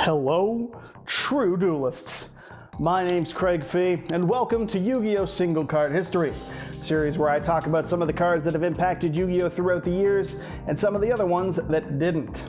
Hello, true duelists. My name's Craig Fee, and welcome to Yu-Gi-Oh! Single Card History, a series where I talk about some of the cards that have impacted Yu-Gi-Oh! Throughout the years, and some of the other ones that didn't.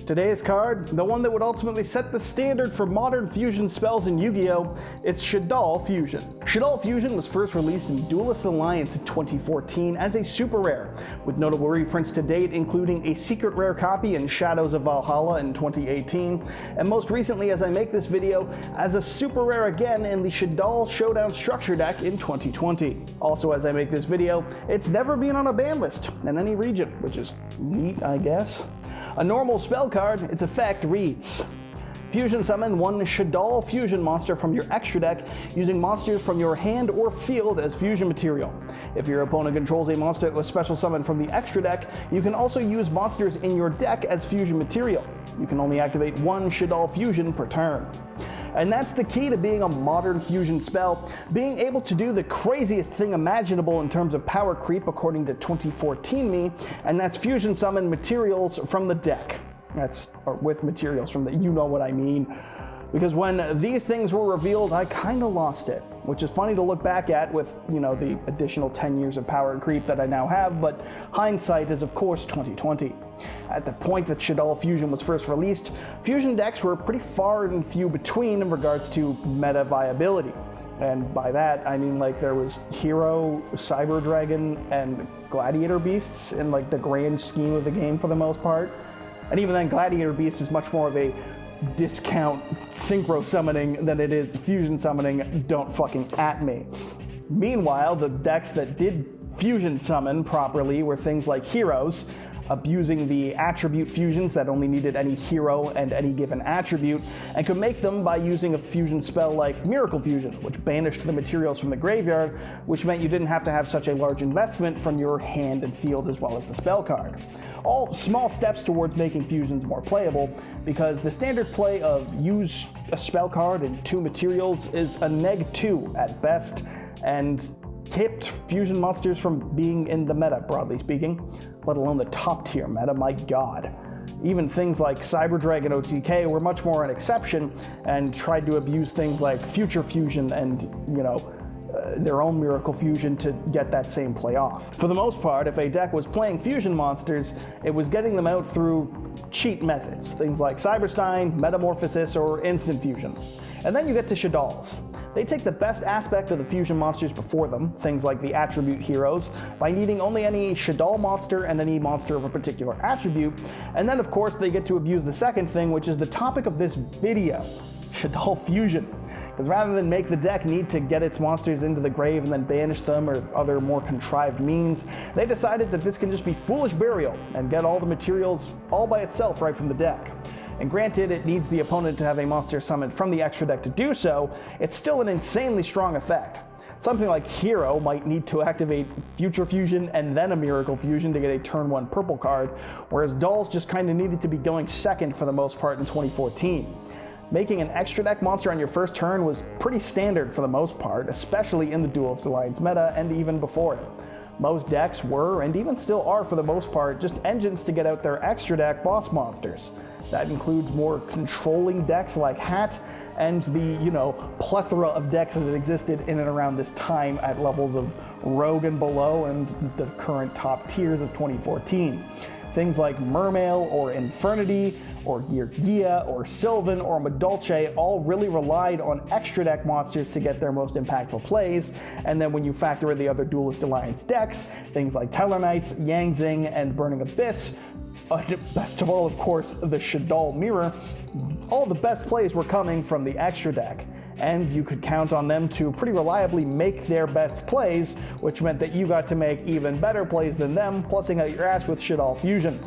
Today's card, the one that would ultimately set the standard for modern fusion spells in Yu-Gi-Oh!, it's Shaddoll Fusion. Shaddoll Fusion was first released in Duelist Alliance in 2014 as a super rare, with notable reprints to date including a secret rare copy in Shadows of Valhalla in 2018, and most recently as I make this video, as a super rare again in the Shaddoll Showdown Structure deck in 2020. Also as I make this video, it's never been on a ban list in any region, which is neat, I guess. A normal spell card, its effect reads: Fusion summon one Shaddoll Fusion monster from your extra deck using monsters from your hand or field as fusion material. If your opponent controls a monster that was special summoned from the extra deck, you can also use monsters in your deck as fusion material. You can only activate one Shaddoll Fusion per turn. And that's the key to being a modern fusion spell, being able to do the craziest thing imaginable in terms of power creep according to 2014 me, and that's fusion summon materials from the deck. Or with materials from the, you know what I mean. Because when these things were revealed, I kinda lost it, which is funny to look back at with, the additional 10 years of power creep that I now have, but hindsight is of course 2020. At the point that Shaddoll Fusion was first released, fusion decks were pretty far and few between in regards to meta viability. And by that, I mean there was Hero, Cyber Dragon, and Gladiator Beasts in the grand scheme of the game for the most part. And even then, Gladiator Beast is much more of a discount synchro summoning than it is fusion summoning, don't fucking at me. Meanwhile, the decks that did fusion summon properly were things like Heroes, abusing the attribute fusions that only needed any hero and any given attribute, and could make them by using a fusion spell like Miracle Fusion, which banished the materials from the graveyard, which meant you didn't have to have such a large investment from your hand and field as well as the spell card. All small steps towards making fusions more playable, because the standard play of use a spell card and two materials is a neg-2 at best, and kept fusion monsters from being in the meta, broadly speaking, let alone the top tier meta, my god. Even things like Cyber Dragon OTK were much more an exception and tried to abuse things like Future Fusion and, their own Miracle Fusion to get that same play off. For the most part, if a deck was playing fusion monsters, it was getting them out through cheat methods, things like Cyberstein, Metamorphosis, or Instant Fusion. And then you get to Shaddolls. They take the best aspect of the fusion monsters before them, things like the attribute heroes, by needing only any Shaddoll monster and any monster of a particular attribute, and then of course they get to abuse the second thing, which is the topic of this video, Shaddoll Fusion. Because rather than make the deck need to get its monsters into the grave and then banish them or other more contrived means, they decided that this can just be foolish burial and get all the materials all by itself right from the deck. And granted, it needs the opponent to have a monster summoned from the extra deck to do so, it's still an insanely strong effect. Something like Hero might need to activate Future Fusion and then a Miracle Fusion to get a turn 1 purple card, whereas Dolls just kinda needed to be going second for the most part in 2014. Making an extra deck monster on your first turn was pretty standard for the most part, especially in the Duelist Alliance meta and even before it. Most decks were, and even still are for the most part, just engines to get out their extra deck boss monsters. That includes more controlling decks like Hat and the, plethora of decks that existed in and around this time at levels of Rogue and below and the current top tiers of 2014. Things like Mermail or Infernity or Geargia or Sylvan or Madolche all really relied on extra deck monsters to get their most impactful plays, and then when you factor in the other Duelist Alliance decks, things like Tellarknights, Yangzing, and Burning Abyss, best of all, of course, the Shaddoll Mirror, all the best plays were coming from the extra deck. And you could count on them to pretty reliably make their best plays, which meant that you got to make even better plays than them, plussing out your ass with Shaddoll Fusion.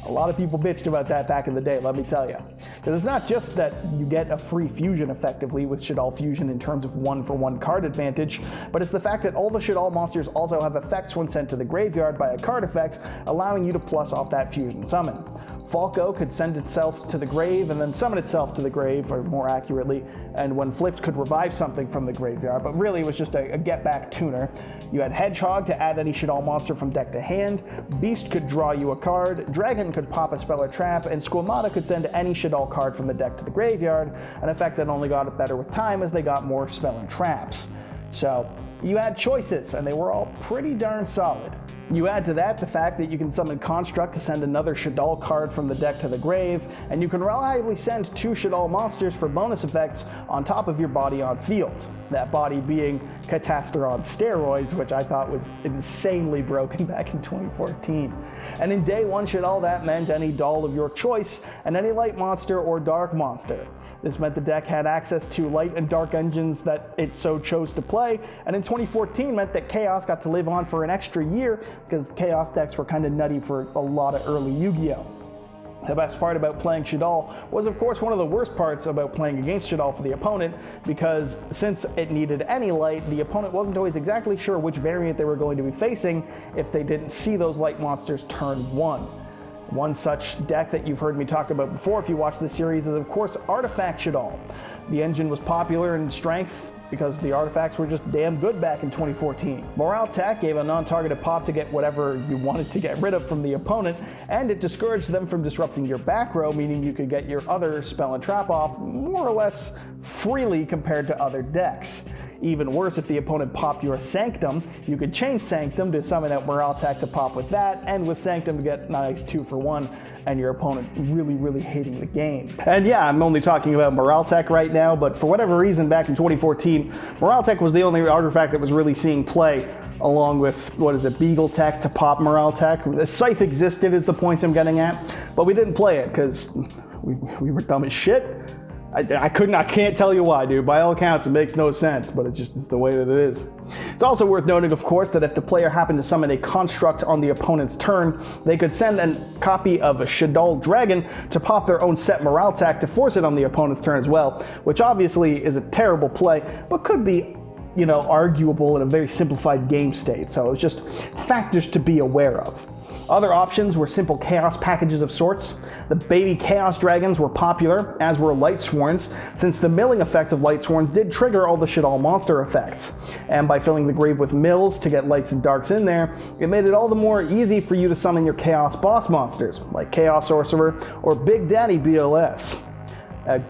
A lot of people bitched about that back in the day, let me tell you. Because it's not just that you get a free fusion effectively with Shaddoll Fusion in terms of 1-for-1 card advantage, but it's the fact that all the Shaddoll monsters also have effects when sent to the graveyard by a card effect, allowing you to plus off that fusion summon. Falco could send itself to the grave and then summon itself to the grave, or more accurately, and when flipped could revive something from the graveyard, but really it was just a get-back tuner. You had Hedgehog to add any Shaddoll monster from deck to hand, Beast could draw you a card, Dragon could pop a spell or trap, and Squamata could send any Shaddoll card from the deck to the graveyard, an effect that only got better with time as they got more spell and traps. So you had choices, and they were all pretty darn solid. You add to that the fact that you can summon Construct to send another Shaddoll card from the deck to the grave, and you can reliably send 2 Shaddoll monsters for bonus effects on top of your body on field. That body being Catastor on steroids, which I thought was insanely broken back in 2014. And in day 1 Shaddoll, that meant any doll of your choice and any light monster or dark monster. This meant the deck had access to light and dark engines that it so chose to play, and in 2014 meant that Chaos got to live on for an extra year because Chaos decks were kind of nutty for a lot of early Yu-Gi-Oh! The best part about playing Shaddoll was, of course, one of the worst parts about playing against Shaddoll for the opponent, because since it needed any light, the opponent wasn't always exactly sure which variant they were going to be facing if they didn't see those light monsters turn 1. One such deck that you've heard me talk about before if you watch this series is, of course, Artifact Shaddoll. The engine was popular in strength because the artifacts were just damn good back in 2014. Morale Tech gave a non-targeted pop to get whatever you wanted to get rid of from the opponent, and it discouraged them from disrupting your back row, meaning you could get your other spell and trap off more or less freely compared to other decks. Even worse, if the opponent popped your Sanctum, you could chain Sanctum to summon out Morale Tech to pop with that, and with Sanctum to get nice 2-for-1, and your opponent really hating the game. And yeah, I'm only talking about Morale Tech right now, but for whatever reason back in 2014, Morale Tech was the only artifact that was really seeing play, along with, Beagle Tech to pop Morale Tech. The Scythe existed is the point I'm getting at, but we didn't play it because we were dumb as shit. I can't tell you why, dude. By all accounts, it makes no sense, but it's the way that it is. It's also worth noting, of course, that if the player happened to summon a construct on the opponent's turn, they could send a copy of a Shaddoll Dragon to pop their own set Morale Tech to force it on the opponent's turn as well, which obviously is a terrible play, but could be, arguable in a very simplified game state. So it's just factors to be aware of. Other options were simple Chaos packages of sorts. The baby Chaos Dragons were popular, as were Light Sworns, since the milling effect of Light Sworns did trigger all the Shaddoll monster effects. And by filling the grave with mills to get lights and darks in there, it made it all the more easy for you to summon your Chaos boss monsters, like Chaos Sorcerer or Big Daddy BLS.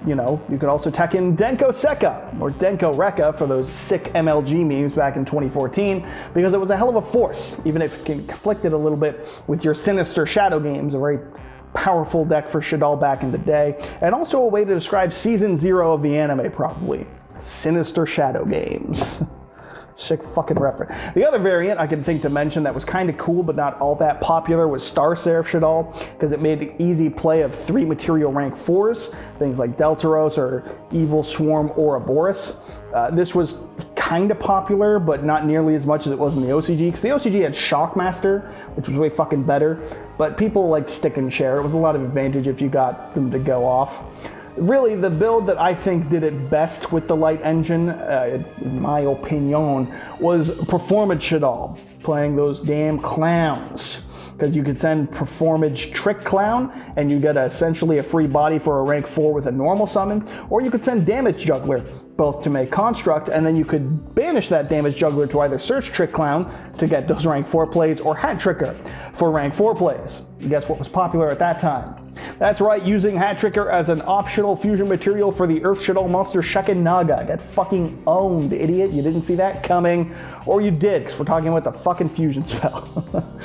You could also tack in Denko Sekka, or Denko Rekka for those sick MLG memes back in 2014, because it was a hell of a force, even if it conflicted a little bit with your Sinister Shadow games, a very powerful deck for Shaddoll back in the day, and also a way to describe Season 0 of the anime, probably. Sinister Shadow games. Sick fucking reference. The other variant I can think to mention that was kind of cool but not all that popular was Star Seraph Shaddoll, because it made an easy play of 3 material rank 4s, things like Deltaros or Evil Swarm or Ouroboros. This was kind of popular, but not nearly as much as it was in the OCG, because the OCG had Shockmaster, which was way fucking better, but people liked Stick and Share. It was a lot of advantage if you got them to go off. Really, the build that I think did it best with the light engine, in my opinion, was Performance Shaddoll, playing those damn clowns. Because you could send Performance Trick Clown, and you get essentially a free body for a rank 4 with a normal summon, or you could send Damage Juggler, both to make Construct, and then you could banish that Damage Juggler to either search Trick Clown to get those rank 4 plays, or Hat Tricker for rank 4 plays. And guess what was popular at that time? That's right, using Hat Tricker as an optional fusion material for the Earth Shaddoll monster Shekin Naga. Got fucking owned, idiot. You didn't see that coming. Or you did, because we're talking about the fucking fusion spell.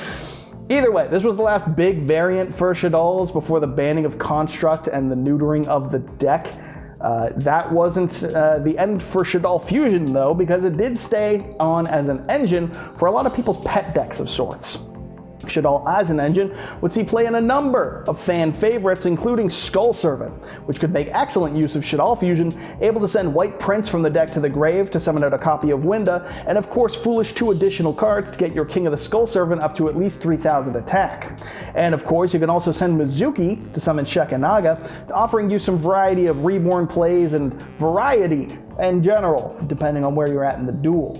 Either way, this was the last big variant for Shaddolls before the banning of Construct and the neutering of the deck. That wasn't the end for Shaddoll Fusion, though, because it did stay on as an engine for a lot of people's pet decks of sorts. Shaddoll as an engine would see play in a number of fan favorites, including Skull Servant, which could make excellent use of Shaddoll Fusion, able to send White Prince from the deck to the grave to summon out a copy of Winda, and of course Foolish 2 additional cards to get your King of the Skull Servant up to at least 3,000 attack. And of course you can also send Mizuki to summon Shekanaga, offering you some variety of reborn plays and variety in general, depending on where you're at in the duel.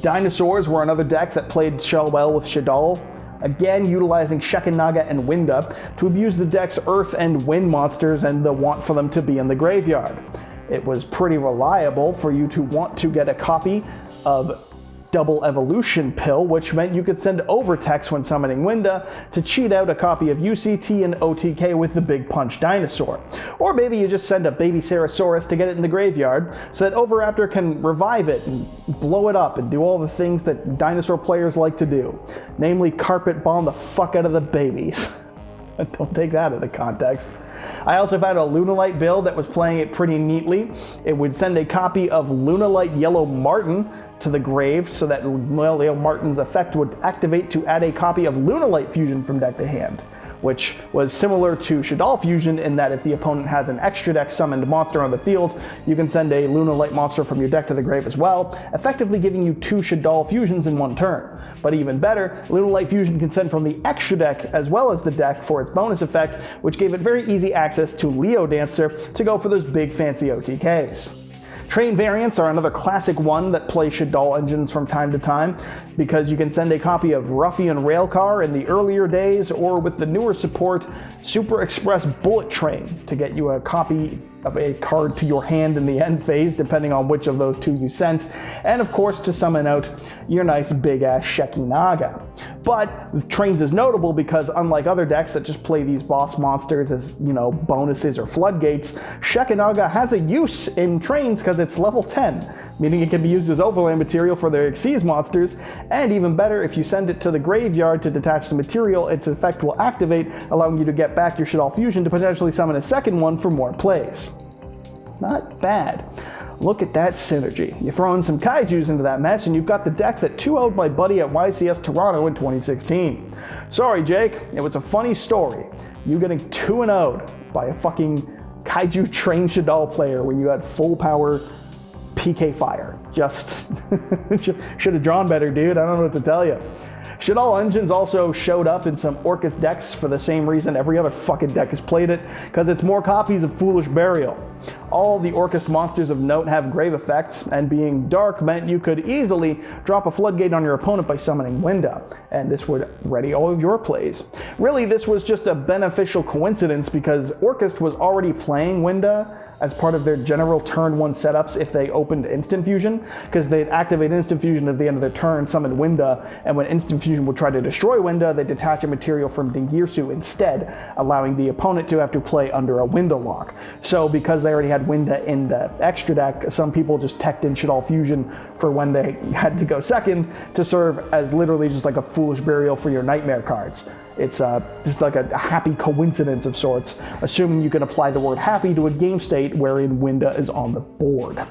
Dinosaurs were another deck that played well with Shaddoll. again utilizing Shekinaga and Winda to abuse the deck's earth and wind monsters and the want for them to be in the graveyard. It was pretty reliable for you to want to get a copy of Double Evolution Pill, which meant you could send Overtext when summoning Winda to cheat out a copy of UCT and OTK with the Big Punch Dinosaur. Or maybe you just send a baby Ceresaurus to get it in the graveyard so that Overraptor can revive it and blow it up and do all the things that dinosaur players like to do. Namely, carpet bomb the fuck out of the babies. Don't take that out of context. I also found a Lunalight build that was playing it pretty neatly. It would send a copy of Lunalight Yellow Martin to the grave so that Yellow Martin's effect would activate to add a copy of Lunalight Fusion from deck to hand, which was similar to Shaddoll Fusion in that if the opponent has an extra deck summoned monster on the field, you can send a Lunalight monster from your deck to the grave as well, effectively giving you 2 Shaddoll Fusions in one turn. But even better, Lunalight Fusion can send from the extra deck as well as the deck for its bonus effect, which gave it very easy access to Leo Dancer to go for those big fancy OTKs. Train variants are another classic one that play Shaddoll engines from time to time, because you can send a copy of Ruffian Railcar in the earlier days, or with the newer support, Super Express Bullet Train, to get you a copy of a card to your hand in the end phase, depending on which of those 2 you sent, and of course to summon out your nice big ass Shekinaga. But Trains is notable because unlike other decks that just play these boss monsters as, bonuses or floodgates, Shekinaga has a use in Trains because it's level 10, meaning it can be used as overlay material for their Xyz monsters, and even better, if you send it to the graveyard to detach the material, its effect will activate, allowing you to get back your Shaddoll Fusion to potentially summon a second one for more plays. Not bad. Look at that synergy. You throw in some kaijus into that mess and you've got the deck that 2-0'd my buddy at YCS Toronto in 2016. Sorry, Jake, it was a funny story. You getting 2-0'd by a fucking kaiju trained Shaddoll player when you had full power PK fire. Just should have drawn better, dude. I don't know what to tell you. Shaddoll engines also showed up in some Orcus decks for the same reason every other fucking deck has played it, because it's more copies of Foolish Burial. All the Orcus monsters of note have grave effects, and being dark meant you could easily drop a floodgate on your opponent by summoning Winda, and this would ready all of your plays. Really, this was just a beneficial coincidence because Orcus was already playing Winda as part of their general turn 1 setups if they opened Instant Fusion, because they'd activate Instant Fusion at the end of their turn, summon Winda, and when Instant Fusion would try to destroy Winda, they detach a material from Dingirsu instead, allowing the opponent to have to play under a Winda lock. So because they already had Winda in the extra deck, some people just teched in Shaddoll Fusion for when they had to go second to serve as literally just like a Foolish Burial for your Nightmare cards. It's just like a happy coincidence of sorts, assuming you can apply the word happy to a game state wherein Winda is on the board.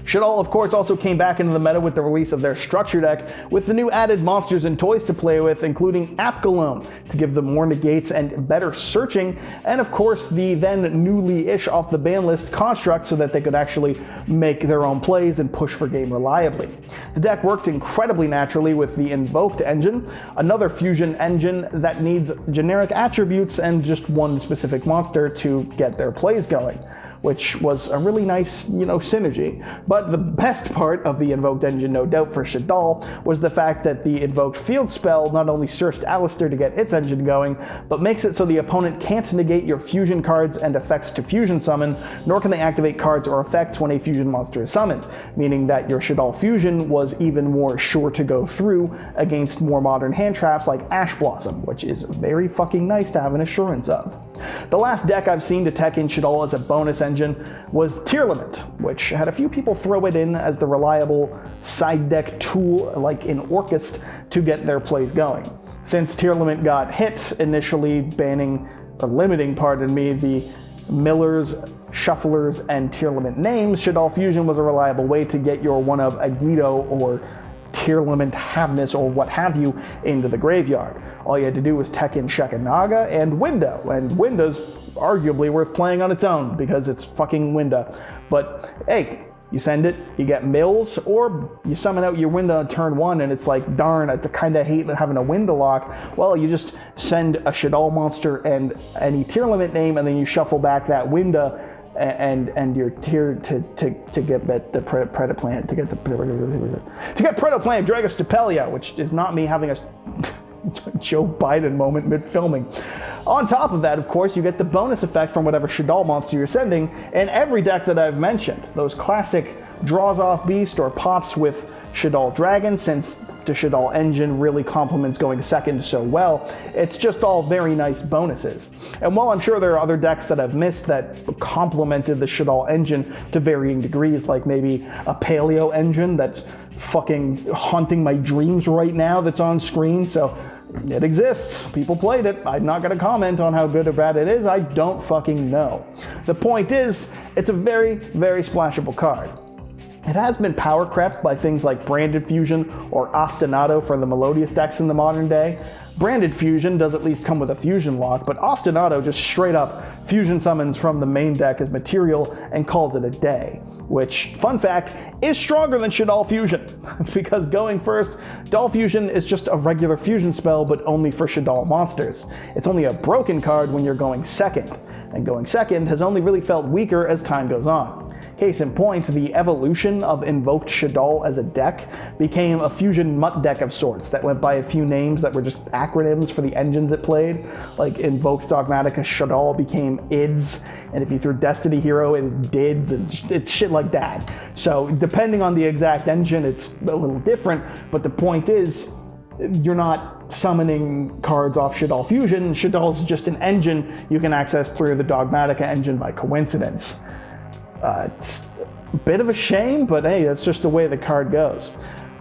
Shaddoll, of course, also came back into the meta with the release of their structure deck, with the new added monsters and toys to play with, including Apgalone, to give them more negates and better searching, and of course the then newly-ish off the ban list Construct so that they could actually make their own plays and push for game reliably. The deck worked incredibly naturally with the Invoked engine, another fusion engine that needs generic attributes and just one specific monster to get their plays going, which was a really nice, synergy. But the best part of the Invoked engine, no doubt for Shaddoll, was the fact that the Invoked field spell not only searched Alistair to get its engine going, but makes it so the opponent can't negate your fusion cards and effects to fusion summon, nor can they activate cards or effects when a fusion monster is summoned, meaning that your Shaddoll Fusion was even more sure to go through against more modern hand traps like Ash Blossom, which is very fucking nice to have an assurance of. The last deck I've seen to tech in Shaddoll as a bonus engine was Tearlament, which had a few people throw it in as the reliable side deck tool like in Orcus to get their plays going. Since Tearlament got hit initially banning, or limiting, pardon me, the Millers, Shufflers, and Tearlament names, Shaddoll Fusion was a reliable way to get your one of Agito or Tearlament Havness or what have you into the graveyard. All you had to do was tech in Shekinaga and Winda, and Winda's arguably worth playing on its own because it's fucking Winda. But hey, you send it, you get mills, or you summon out your Winda on turn 1 and it's like, darn, I kind of hate having a Winda lock. Well, you just send a Shaddoll monster and any Tearlament name, and then you shuffle back that Winda and your tier to get the Predaplant, to get Predaplant Dragostapelia, which is not me having a Joe Biden moment mid-filming. On top of that, of course, you get the bonus effect from whatever Shaddoll monster you're sending in every deck that I've mentioned. Those classic draws off beast or pops with Shaddoll Dragon, since the Shaddoll engine really complements going second so well. It's just all very nice bonuses. And while I'm sure there are other decks that I've missed that complemented the Shaddoll engine to varying degrees, like maybe a Paleo engine that's fucking haunting my dreams right now that's on screen, so it exists. People played it. I'm not going to comment on how good or bad it is. I don't fucking know. The point is, it's a very, very splashable card. It has been power crept by things like Branded Fusion or Ostinato for the Melodious decks in the modern day. Branded Fusion does at least come with a fusion lock, but Ostinato just straight up fusion summons from the main deck as material and calls it a day. Which, fun fact, is stronger than Shaddoll Fusion, because going first, Doll Fusion is just a regular fusion spell, but only for Shaddoll monsters. It's only a broken card when you're going second, and going second has only really felt weaker as time goes on. Case in point, the evolution of Invoked Shaddoll as a deck became a fusion mutt deck of sorts that went by a few names that were just acronyms for the engines it played. Like Invoked Dogmatica Shaddoll became IDS, and if you threw Destiny Hero, it's DIDS, and it's shit like that. So depending on the exact engine, it's a little different, but the point is, you're not summoning cards off Shaddoll Fusion. Shaddoll's just an engine you can access through the Dogmatica engine by coincidence. It's a bit of a shame, but hey, that's just the way the card goes.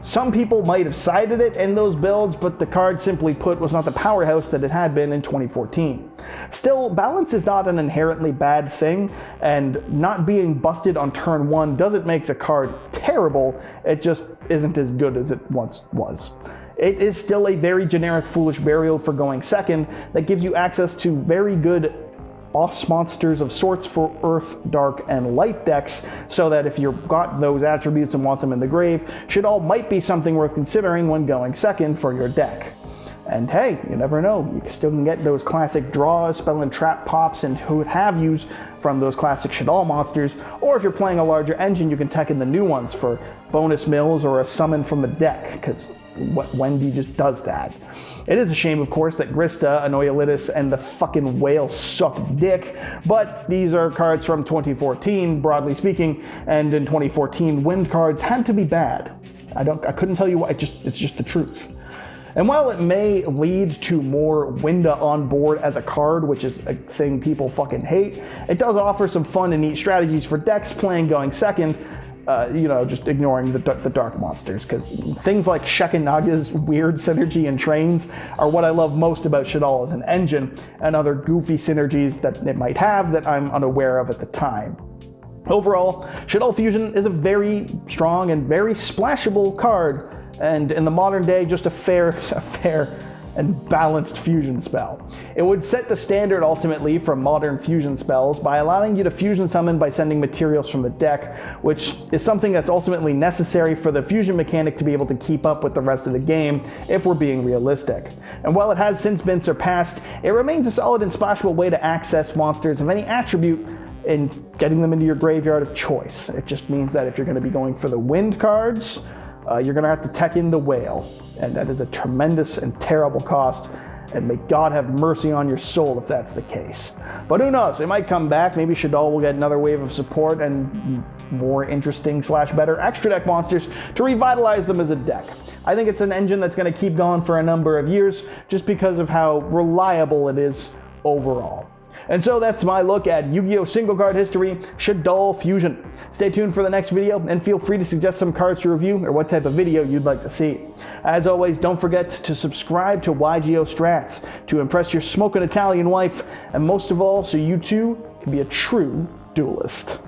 Some people might have cited it in those builds, but the card, simply put, was not the powerhouse that it had been in 2014. Still, balance is not an inherently bad thing, and not being busted on turn 1 doesn't make the card terrible, it just isn't as good as it once was. It is still a very generic Foolish Burial for going second that gives you access to very good boss monsters of sorts for Earth, Dark, and Light decks, so that if you've got those attributes and want them in the grave, Shaddoll might be something worth considering when going second for your deck. And hey, you never know, you still can get those classic draws, spell and trap pops, and who would have yous from those classic Shaddoll monsters, or if you're playing a larger engine, you can tech in the new ones for bonus mills or a summon from the deck, because Wendy just does that. It is a shame, of course, that Grista, Anoyolitis, and the fucking whale suck dick, but these are cards from 2014, broadly speaking, and in 2014, wind cards had to be bad. I couldn't tell you why, it's just the truth. And while it may lead to more Winda on board as a card, which is a thing people fucking hate, it does offer some fun and neat strategies for decks playing going second, just ignoring the dark monsters, because things like Shekinaga's weird synergy and trains are what I love most about Shaddoll as an engine, and other goofy synergies that it might have that I'm unaware of at the time. Overall, Shaddoll Fusion is a very strong and very splashable card, and in the modern day, just a fair and balanced fusion spell. It would set the standard ultimately for modern fusion spells by allowing you to fusion summon by sending materials from the deck, which is something that's ultimately necessary for the fusion mechanic to be able to keep up with the rest of the game, if we're being realistic. And while it has since been surpassed, it remains a solid and splashable way to access monsters of any attribute in getting them into your graveyard of choice. It just means that if you're going to be going for the wind cards, you're going to have to tech in the whale, and that is a tremendous and terrible cost, and may God have mercy on your soul if that's the case. But who knows, it might come back. Maybe Shaddoll will get another wave of support and more interesting / better extra deck monsters to revitalize them as a deck. I think it's an engine that's going to keep going for a number of years just because of how reliable it is overall. And so that's my look at Yu-Gi-Oh! Single card history, Shaddoll Fusion. Stay tuned for the next video, and feel free to suggest some cards to review or what type of video you'd like to see. As always, don't forget to subscribe to YGO Strats to impress your smoking Italian wife, and most of all, so you too can be a true duelist.